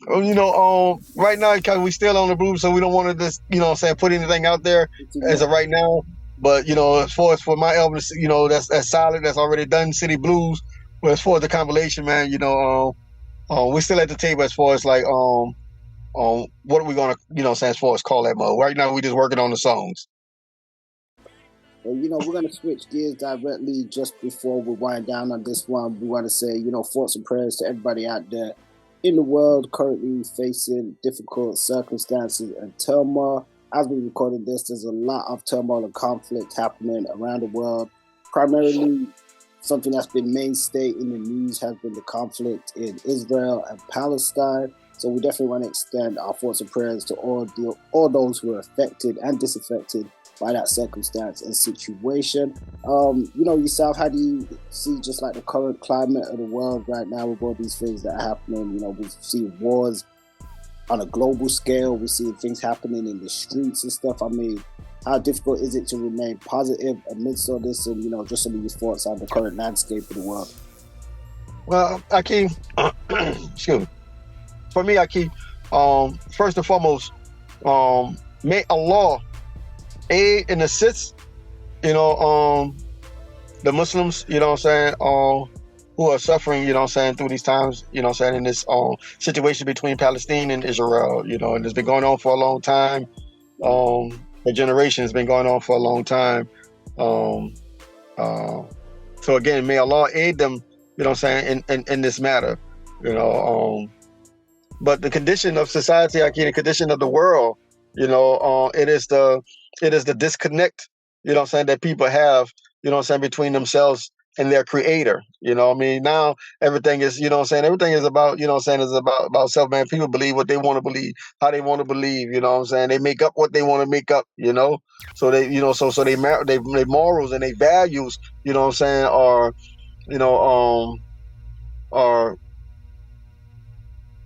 Speaker 7: You know, right now because we still on the blues, so we don't want to just, you know what I'm saying, put anything out there as of right now. But you know, as far as for my album, you know, that's solid, that's already done, City Blues. But as far as the compilation, man, you know, we're still at the table as far as like what are we gonna, you know, say as far as call that mode. Right now we just working on the songs.
Speaker 3: Well, you know, we're going to switch gears directly just before we wind down on this one. We want to say, you know, thoughts and prayers to everybody out there in the world currently facing difficult circumstances and turmoil. As we recorded this, there's a lot of turmoil and conflict happening around the world. Primarily, something that's been mainstay in the news has been the conflict in Israel and Palestine. So we definitely want to extend our thoughts and prayers to all those who are affected and disaffected by that circumstance and situation. You know, yourself, how do you see just like the current climate of the world right now with all these things that are happening? You know, we see wars on a global scale. We see things happening in the streets and stuff. I mean, how difficult is it to remain positive amidst all this? And, you know, just some of your thoughts on the current landscape of the world.
Speaker 7: Well, Akeem, excuse me. For me, Akeem, first and foremost, may Allah aid and assist, you know, the Muslims, you know what I'm saying, who are suffering, you know what I'm saying, through these times, you know what I'm saying, in this situation between Palestine and Israel, you know, and it's been going on for a long time. A generation has been going on for a long time. So again, may Allah aid them, you know what I'm saying, in this matter, you know. But the condition of society, the condition of the world, you know, it is the disconnect, you know what I'm saying, that people have, you know what I'm saying, between themselves and their creator. You know what I mean? Now everything is, you know what I'm saying, everything is about, you know what I'm saying, is about self, man. People believe what they want to believe, how they want to believe, you know what I'm saying? They make up what they want to make up, you know? So they, you know, so they morals and their values, you know what I'm saying, are, you know, are,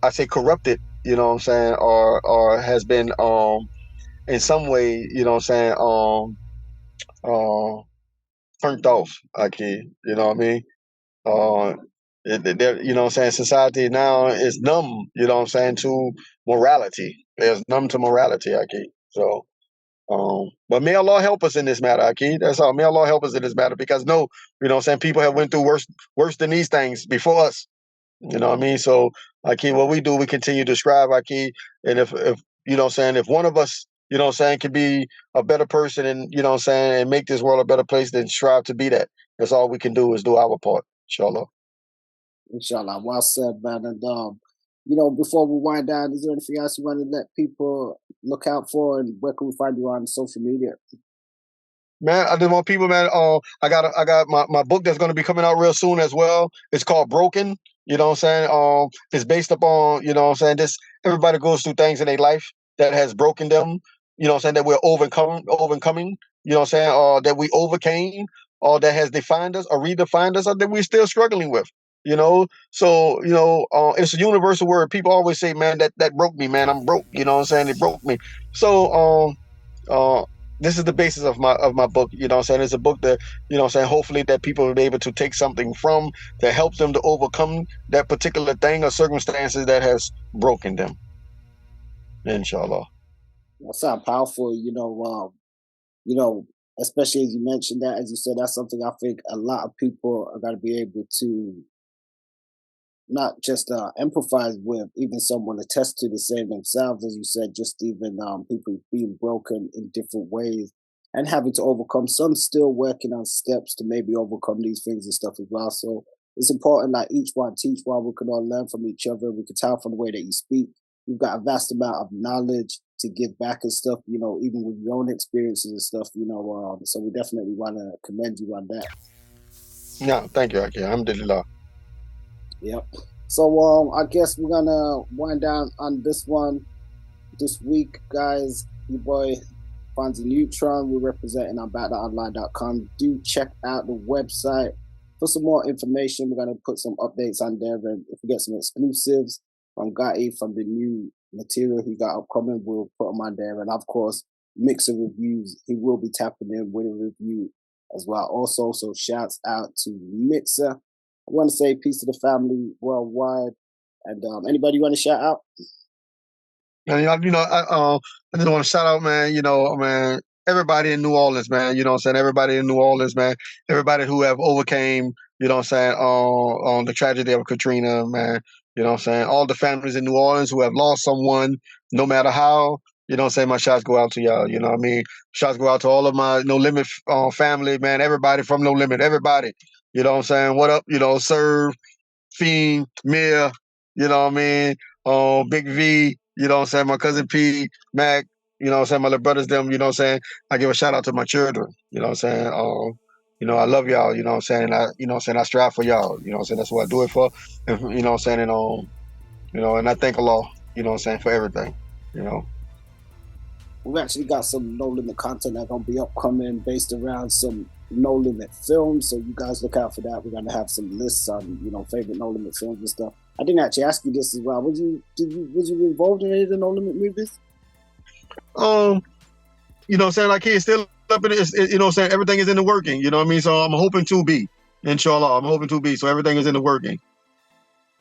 Speaker 7: I say corrupted, you know what I'm saying, or has been in some way, you know what I'm saying, turned off, you know what I mean? You know what I'm saying, society now is numb, you know what I'm saying, to morality. There's numb to morality, So but may Allah help us in this matter, That's all. May Allah help us in this matter, because no, you know what I'm saying, people have went through worse than these things before us. You know what I mean? So, what we do, we continue to strive, and if you know what I'm saying, if one of us, you know what I'm saying, can be a better person and, you know what I'm saying, and make this world a better place, then strive to be that. That's all we can do, is do our part, inshallah.
Speaker 3: Inshallah. Well said, man. And, you know, before we wind down, is there anything else you want to let people look out for, and where can we find you on social media?
Speaker 7: Man, I just want people, man. I got my book that's going to be coming out real soon as well. It's called Broken. You know what I'm saying? It's based upon, you know what I'm saying, this, everybody goes through things in their life that has broken them. You know what I'm saying, that we're overcoming, you know what I'm saying, or that we overcame, or that has defined us or redefined us, or that we're still struggling with. You know, so, you know, it's a universal word. People always say, man, that broke me, man. I'm broke. You know what I'm saying? It broke me. So, this is the basis of my book, you know what I'm saying? It's a book that, you know what I'm saying, hopefully that people will be able to take something from, that helps them to overcome that particular thing or circumstances that has broken them. Inshallah.
Speaker 3: That sounds powerful, you know, especially as you mentioned that, as you said, that's something I think a lot of people are going to be able to not just empathize with, even someone attest to the same themselves, as you said, just even people being broken in different ways and having to overcome, some still working on steps to maybe overcome these things and stuff as well. So it's important that each one teach one. We can all learn from each other. We can tell from the way that you speak. You've got a vast amount of knowledge to give back and stuff, you know, even with your own experiences and stuff, you know, so we definitely want to commend you on that.
Speaker 7: Yeah, thank you, Alhamdulillah.
Speaker 3: Yep. So I guess we're gonna wind down on this one this week, guys. Your boy FONZi NeuTRON. We're representing on BoutDatOnline.com. Do check out the website for some more information. We're gonna put some updates on there, and if we get some exclusives from Gotti from the new material he got upcoming, we'll put them on there. And of course, Mixer reviews. He will be tapping in with a review as well. Also, so shouts out to Mixer. I want to say peace to the family worldwide. And anybody you want to shout out?
Speaker 7: And I just want to shout out, man, everybody in New Orleans, man, everybody in New Orleans, man, everybody who have overcame, on the tragedy of Katrina, man, all the families in New Orleans who have lost someone, no matter how, my shots go out to y'all, shots go out to all of my No Limit family, man, everybody from No Limit, everybody, what up, Serve, Fiend, Mia, Big V, my cousin P, Mac, my little brothers, them, I give a shout out to my children, I love y'all, and I strive for y'all, that's what I do it for, and, and I thank Allah, for everything,
Speaker 3: We've actually got some No Limit content that's going to be upcoming based around some No Limit films, so you guys look out for that. We're going to have some lists on, favorite No Limit films and stuff. I didn't actually ask you this as well. Was you involved in any of the No Limit movies?
Speaker 7: Like he's still up in it, everything is in the working, so I'm hoping to be, inshallah, so everything is in the working.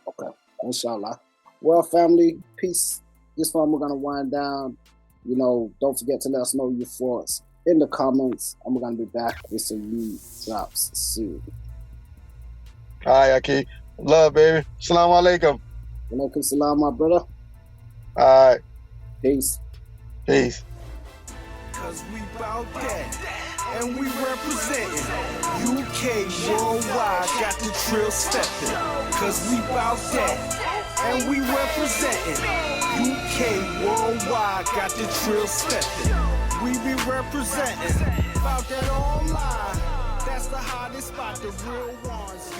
Speaker 3: Okay, inshallah. Well, family, peace. This one we're going to wind down. Don't forget to let us know your thoughts in the comments, and we're going to be back with some new drops soon.
Speaker 7: All right, Aki. Love, baby. Assalamu alaikum.
Speaker 3: Alaikum salam, my brother.
Speaker 7: All right.
Speaker 3: Peace.
Speaker 7: Peace.
Speaker 1: Cause we bout that, and we representing UK worldwide, got the trill stepping. Cause we bout that, and we representing UK worldwide, got the trill stepping. We be representing Bout Dat Online. That's the hottest spot, the real ones.